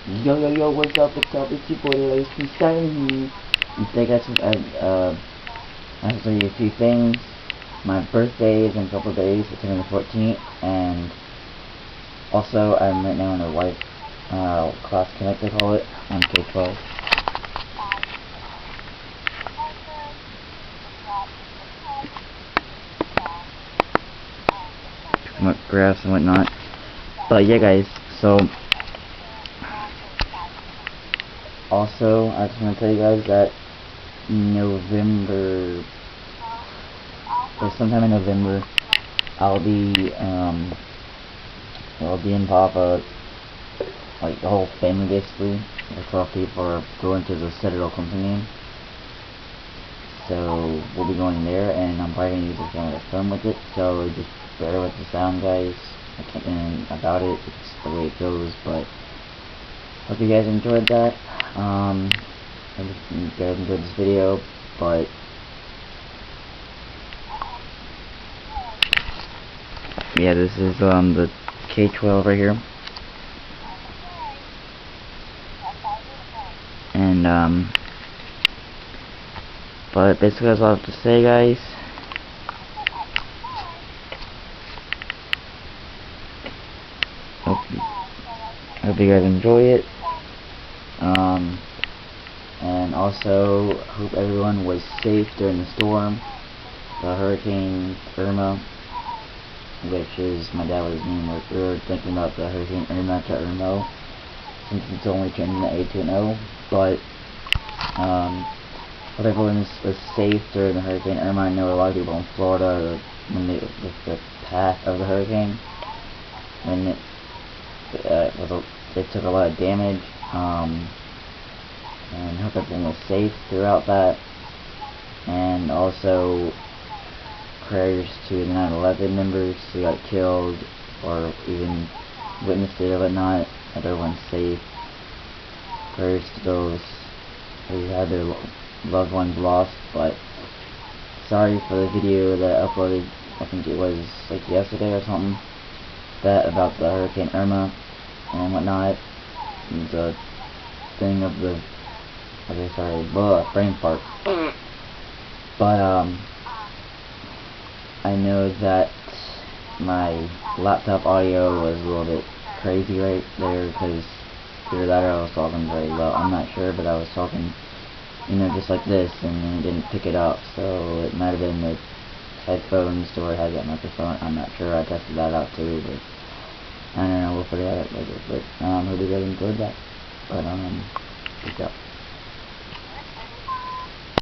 Yo yo yo, what's up, it's your boy Lace from Citadel here. And today guys, I have to tell you a few things. My birthday is in a couple of days, it's on the 14th, and also I'm right now in a life class connect they call it, on K-12. Picking up graphs and whatnot. But yeah guys, so also, I just want to tell you guys that sometime in November, I'll be in Papa, like the whole family basically. The 12 people are going to the Citadel Clemson game, so we'll be going there, and I'm probably gonna use the camera to film with it. So just bear with the sound, guys. I can't do anything about it. It's the way it goes, but hope you guys enjoyed that. I hope you guys enjoyed this video, but yeah, this is the K-12 right here, and but basically that's all I have to say, guys. Hope you guys enjoy it. And also hope everyone was safe during the storm, the Hurricane Irma, which is my dad was naming. We were thinking about the Hurricane Irma to Irma, since it's only changing the A to an O. But hope everyone was safe during the Hurricane Irma. I know a lot of people in Florida, when with the path of the hurricane, when it took a lot of damage. And hope everyone was safe throughout that. And also prayers to the 9/11 members who got killed or even witnessed it or whatnot. That everyone's safe. Prayers to those who had their loved ones lost. But sorry for the video that I uploaded, I think it was like yesterday or something, that about the Hurricane Irma and whatnot. The thing of the brain fart. But I know that my laptop audio was a little bit crazy right there, because either that or I was talking very low. I'm not sure, but I was talking, just like this, and it didn't pick it up. So it might have been the headphones or it had that microphone. I'm not sure. I tested that out too, but I don't know. We'll figure that out later. But hope you guys enjoyed that. But peace out.